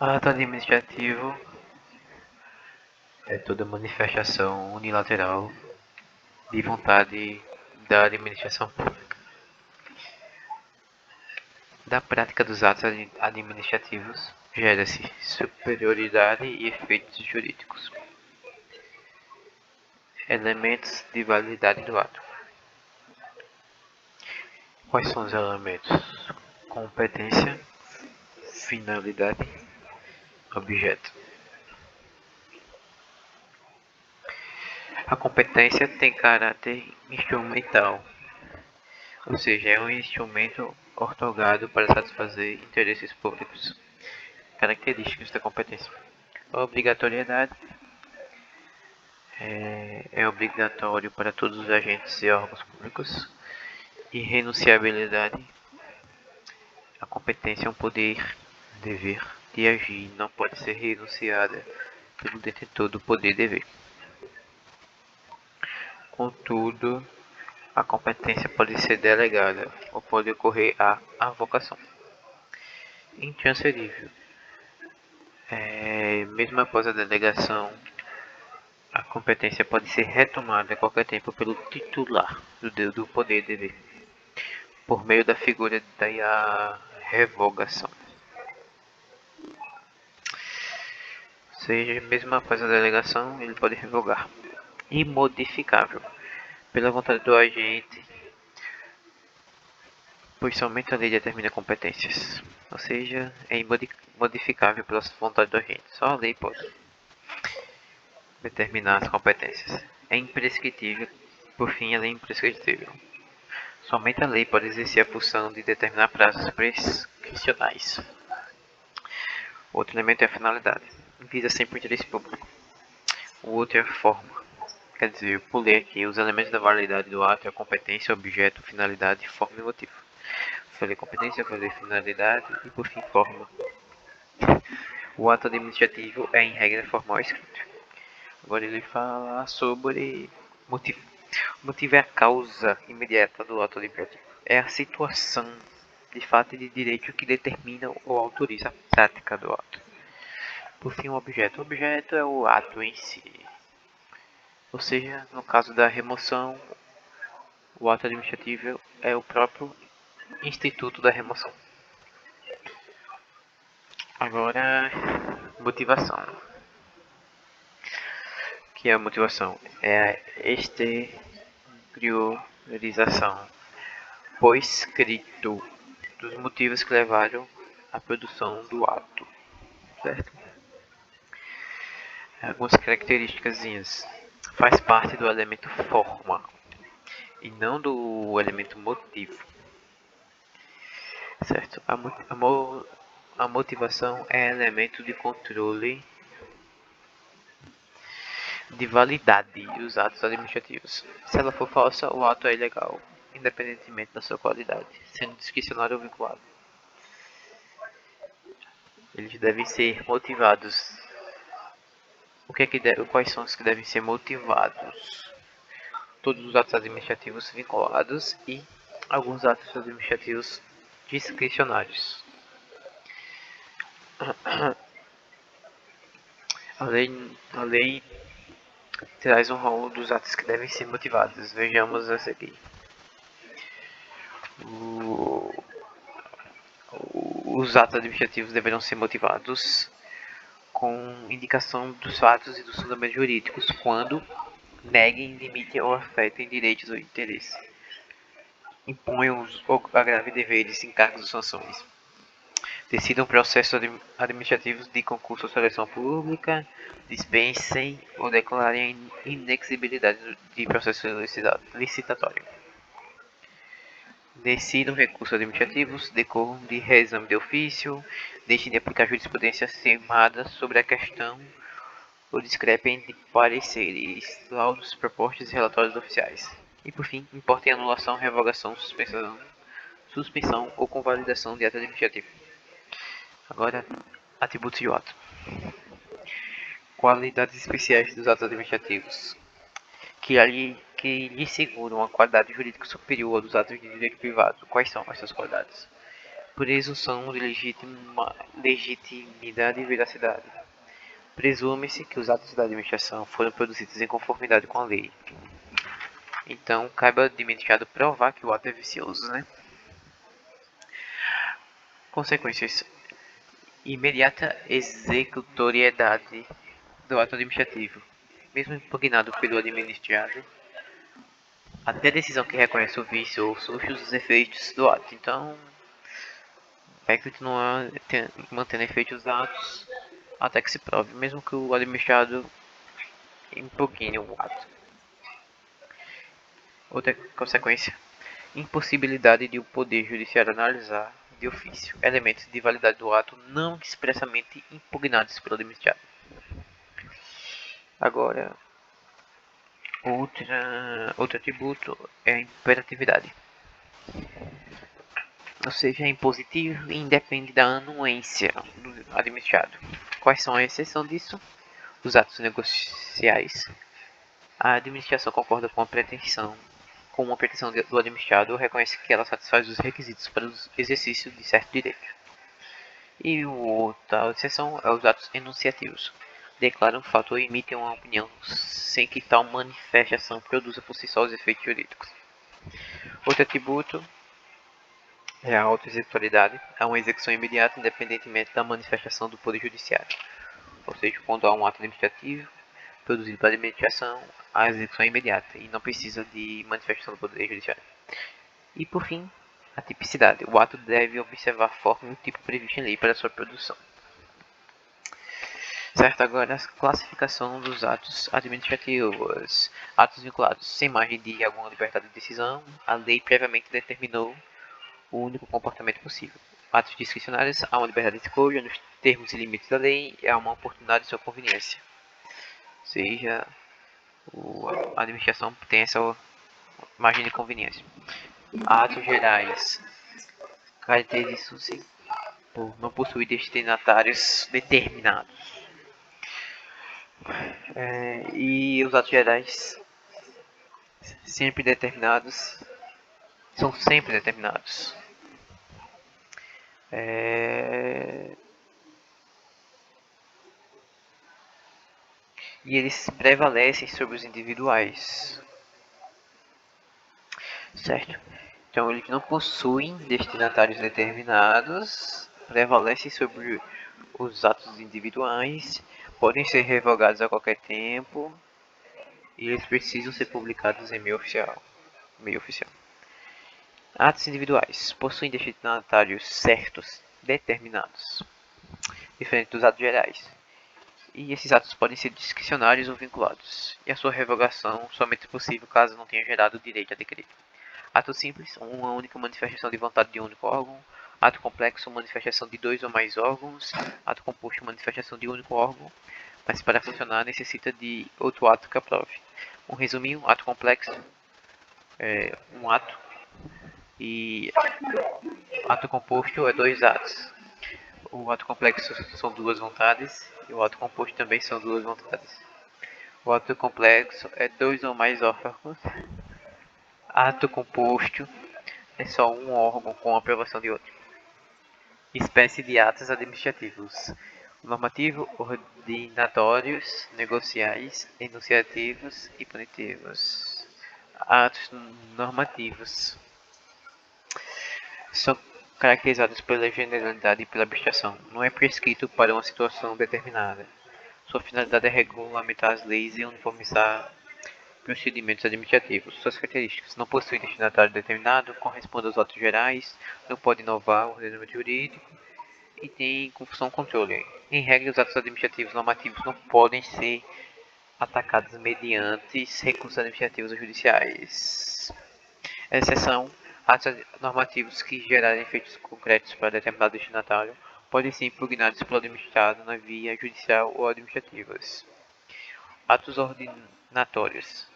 Ato administrativo é toda manifestação unilateral de vontade da administração pública. Da prática dos atos administrativos, gera-se superioridade e efeitos jurídicos. Elementos de validade do ato. Quais são os elementos? Competência, finalidade, objeto. A competência tem caráter instrumental, ou seja, é um instrumento outorgado para satisfazer interesses públicos. Características da competência. A obrigatoriedade é obrigatório para todos os agentes e órgãos públicos. Irrenunciabilidade. A competência é um poder, dever de agir, não pode ser renunciada pelo detentor do poder-dever. Contudo, a competência pode ser delegada ou pode ocorrer a avocação. Intransferível. Mesmo após a delegação, a competência pode ser retomada a qualquer tempo pelo titular do poder-dever, por meio da figura da revogação. Ou seja, mesmo após a delegação, ele pode revogar. Imodificável, pela vontade do agente, pois somente a lei determina competências. Ou seja, é imodificável pela vontade do agente. Só a lei pode determinar as competências. É imprescritível, por fim, ela é imprescritível. Somente a lei pode exercer a função de determinar prazos prescricionais. Outro elemento é a finalidade. Visa sempre o interesse público. O outro é a forma. Quer dizer, eu pulei aqui os elementos da validade do ato, a competência, objeto, finalidade, forma e motivo. Falei competência, falei finalidade e por fim forma. O ato administrativo é em regra formal escrito. Agora ele fala sobre motivo. O motivo é a causa imediata do ato administrativo. É a situação de fato e de direito que determina ou autoriza a prática do ato. Por fim, o objeto. O objeto é o ato em si. Ou seja, no caso da remoção, o ato administrativo é o próprio instituto da remoção. Agora, motivação. O que é a motivação? É a exteriorização por escrito dos motivos que levaram à produção do ato, certo? Algumas características. Faz parte do elemento forma e não do elemento motivo, certo? A motivação é elemento de controle de validade dos atos administrativos. Se ela for falsa, o ato é ilegal, independentemente da sua qualidade, sendo discricionário ou vinculado. Eles devem ser motivados. Quais são os que devem ser motivados? Todos os atos administrativos vinculados e alguns atos administrativos discricionários. A lei traz um rol dos atos que devem ser motivados. Vejamos a seguir. Os atos administrativos deverão ser motivados com indicação dos fatos e dos fundamentos jurídicos quando neguem, limitem ou afetem direitos ou interesses, imponham ou agravem deveres, encargos ou sanções, decidam processos administrativos de concurso ou seleção pública, dispensem ou declarem a inexigibilidade de processo licitatório, decidam recursos administrativos, decorram de reexame de ofício, deixem de aplicar jurisprudência firmada sobre a questão ou discrepem de pareceres, laudos, propostas e relatórios oficiais. E por fim, importem anulação, revogação, suspensão ou convalidação de ato administrativo. Agora, atributos de ato. Qualidades especiais dos atos administrativos, que lhe seguram uma qualidade jurídica superior aos dos atos de direito privado. Quais são essas qualidades? Presunção de legitimidade e veracidade. Presume-se que os atos da administração foram produzidos em conformidade com a lei. Então, cabe ao administrado provar que o ato é vicioso, né? Consequências. Imediata executoriedade do ato administrativo. Mesmo impugnado pelo administrado, até a decisão que reconhece o vício ou surge os efeitos do ato. Então, vai continuar mantendo efeitos dos atos até que se prove, mesmo que o administrado impugne o ato. Outra consequência. Impossibilidade de o Poder Judiciário analisar de ofício elementos de validade do ato não expressamente impugnados pelo administrado. Agora, outro atributo é a imperatividade. Ou seja, é impositivo e independe da anuência do administrado. Quais são a exceção disso? Os atos negociais. A administração concorda com uma pretensão do administrado ou reconhece que ela satisfaz os requisitos para o exercício de certo direito. E outra exceção é os atos enunciativos. Declaram um fato ou emitem uma opinião sem que tal manifestação produza por si só os efeitos jurídicos. Outro atributo é a autoexecutoriedade. É uma execução imediata, independentemente da manifestação do Poder Judiciário. Ou seja, quando há um ato administrativo produzido pela administração, a execução é imediata e não precisa de manifestação do Poder Judiciário. E por fim, a tipicidade. O ato deve observar a forma e o tipo previsto em lei para sua produção. Certo, agora a classificação dos atos administrativos. Atos vinculados sem margem de alguma liberdade de decisão. A lei previamente determinou o único comportamento possível. Atos discricionários, há uma liberdade de escolha nos termos e limites da lei e há uma oportunidade de sua conveniência. Ou seja, a administração tem essa margem de conveniência. Atos gerais caracterizam-se por não possuir destinatários determinados. E os atos gerais sempre determinados são sempre determinados. E eles prevalecem sobre os individuais. Certo? Então eles não possuem destinatários determinados, prevalecem sobre os atos individuais, podem ser revogados a qualquer tempo e eles precisam ser publicados em meio oficial. Atos individuais possuem destinatários certos, determinados, diferente dos atos gerais. E esses atos podem ser discricionários ou vinculados, e a sua revogação somente é possível caso não tenha gerado direito a decreto. Ato simples, uma única manifestação de vontade de um único órgão. Ato complexo, manifestação de dois ou mais órgãos. Ato composto, manifestação de um único órgão. Mas para funcionar necessita de outro ato que aprove. Um resuminho, ato complexo é um ato e ato composto é dois atos. O ato complexo são duas vontades e o ato composto também são duas vontades. O ato complexo é dois ou mais órgãos. Ato composto é só um órgão com a aprovação de outro. Espécie de atos administrativos: normativo, ordinatórios, negociais, enunciativos e punitivos. Atos normativos são caracterizados pela generalidade e pela abstração. Não é prescrito para uma situação determinada. Sua finalidade é regulamentar as leis e uniformizar procedimentos administrativos. Suas características: não possui destinatário determinado, corresponde aos atos gerais, não pode inovar o ordenamento jurídico e tem função controle. Em regra, os atos administrativos normativos não podem ser atacados mediante recursos administrativos ou judiciais. Exceção: atos normativos que gerarem efeitos concretos para determinado destinatário podem ser impugnados pelo administrado na via judicial ou administrativas. Atos ordinatórios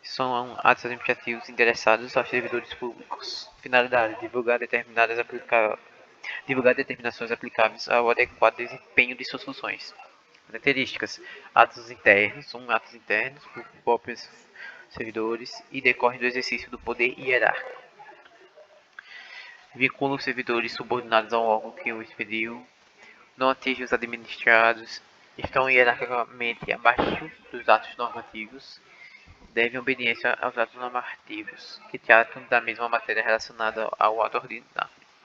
são atos administrativos endereçados aos servidores públicos. Finalidade: divulgar determinações aplicáveis ao adequado desempenho de suas funções. Características: atos internos, são atos internos por próprios servidores e decorrem do exercício do poder hierárquico. vincula os servidores subordinados ao órgão que o expediu, não atinge os administrados, estão hierarquicamente abaixo dos atos normativos, devem obediência aos atos normativos, que tratam da mesma matéria relacionada ao ato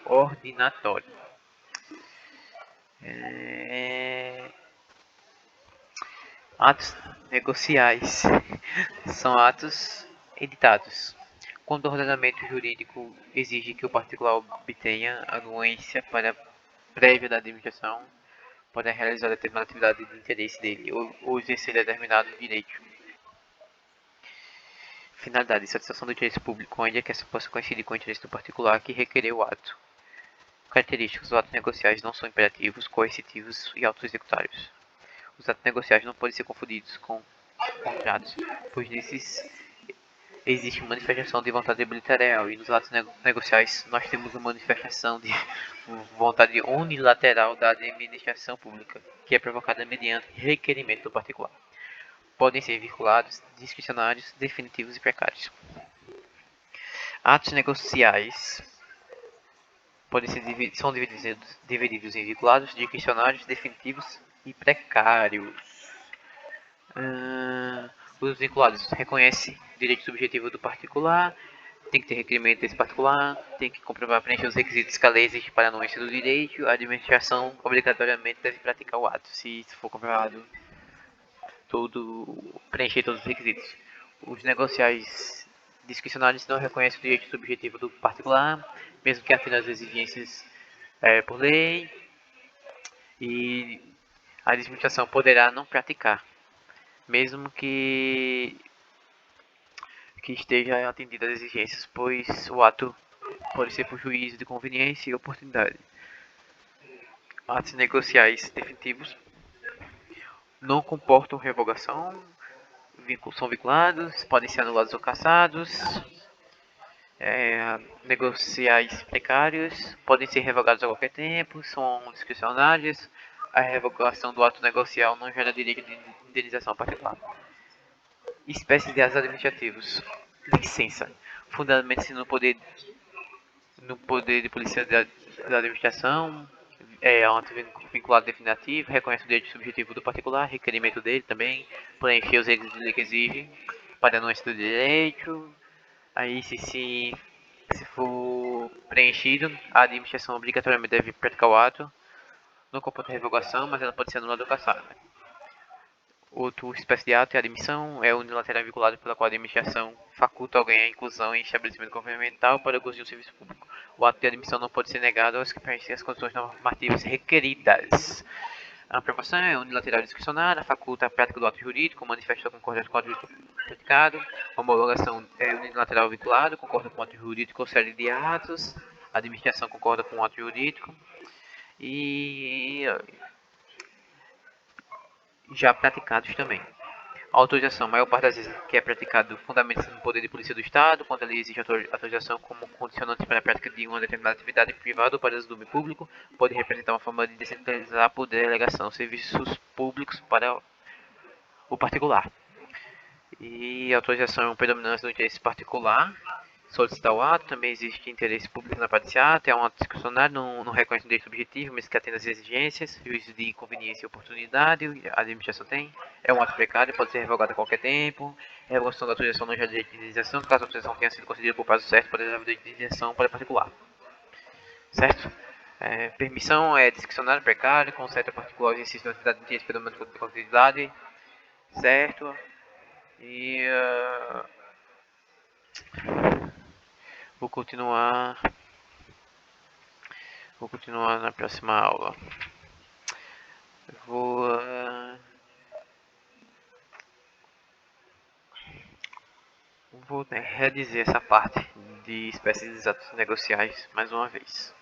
ordinatório. Atos negociais são atos editados, quando o ordenamento jurídico exige que o particular obtenha anuência para prévia da administração para realizar determinada atividade de interesse dele ou exercer determinado direito. Finalidade: satisfação do interesse público, onde é que essa possa coincidir com o interesse do particular que requerer o ato. Características: os atos negociais não são imperativos, coercitivos e auto-executários. Os atos negociais não podem ser confundidos com contratos, pois nesses existe manifestação de vontade bilateral e nos atos negociais nós temos uma manifestação de vontade unilateral da administração pública, que é provocada mediante requerimento do particular. Podem ser vinculados, discricionários, definitivos e precários. Atos negociais são divididos em vinculados, discricionários, definitivos e precários. Os vinculados reconhecem direito subjetivo do particular, tem que ter requerimento desse particular, tem que comprovar preencher os requisitos que a lei exige para a anuência do direito, a administração obrigatoriamente deve praticar o ato, se for comprovado preencher todos os requisitos. Os negociais discricionários não reconhecem o direito subjetivo do particular, mesmo que atenda às exigências por lei, e a administração poderá não praticar, mesmo que esteja atendida às exigências, pois o ato pode ser por juízo de conveniência e oportunidade. Atos negociais definitivos não comportam revogação, são vinculados, podem ser anulados ou cassados. Negociais precários podem ser revogados a qualquer tempo, são discricionários. A revogação do ato negocial não gera direito de indenização particular. Espécies de atos administrativos: licença, fundamenta-se no poder de polícia da administração, é um ato vinculado definitivo, reconhece o direito subjetivo do particular, requerimento dele também, preencher os requisitos que exige para anuência do direito. Aí se for preenchido, a administração obrigatoriamente deve praticar o ato, não comporta revogação, mas ela pode ser anulada ou cassada. Outra espécie de ato é a admissão, é unilateral vinculado pela qual a administração faculta alguém a inclusão em estabelecimento governamental para o gozo de um serviço público. O ato de admissão não pode ser negado aos que preenchem as condições normativas requeridas. A aprovação é unilateral discricionária, faculta a prática do ato jurídico, manifesta a concordância com o ato jurídico praticado. A homologação é unilateral vinculado, concorda com o ato jurídico ou série de atos. A administração concorda com o ato jurídico. E já praticados também. A autorização, a maior parte das vezes que é praticado, fundamenta-se no poder de polícia do Estado, quando ali existe autorização como condicionante para a prática de uma determinada atividade privada ou para o domínio público, pode representar uma forma de descentralizar por delegação serviços públicos para o particular. E a autorização é uma predominância do interesse particular. Solicitar o ato, também existe interesse público na parte desse ato, é um ato discricionário, não reconhece o direito subjetivo, mas que atende às exigências, juízo de conveniência e oportunidade, a administração tem, é um ato precário, pode ser revogado a qualquer tempo, a revogação da autorização não gera direito de indenização, caso a autorização tenha sido concedida por prazo certo, pode haver direito de indenização para o particular. Certo? Permissão é discricionário, precário, concede ao particular o exercício de uma atividade de interesse predominante de continuidade, certo? E vou continuar na próxima aula. Vou redizer essa parte de espécies de atos negociais mais uma vez.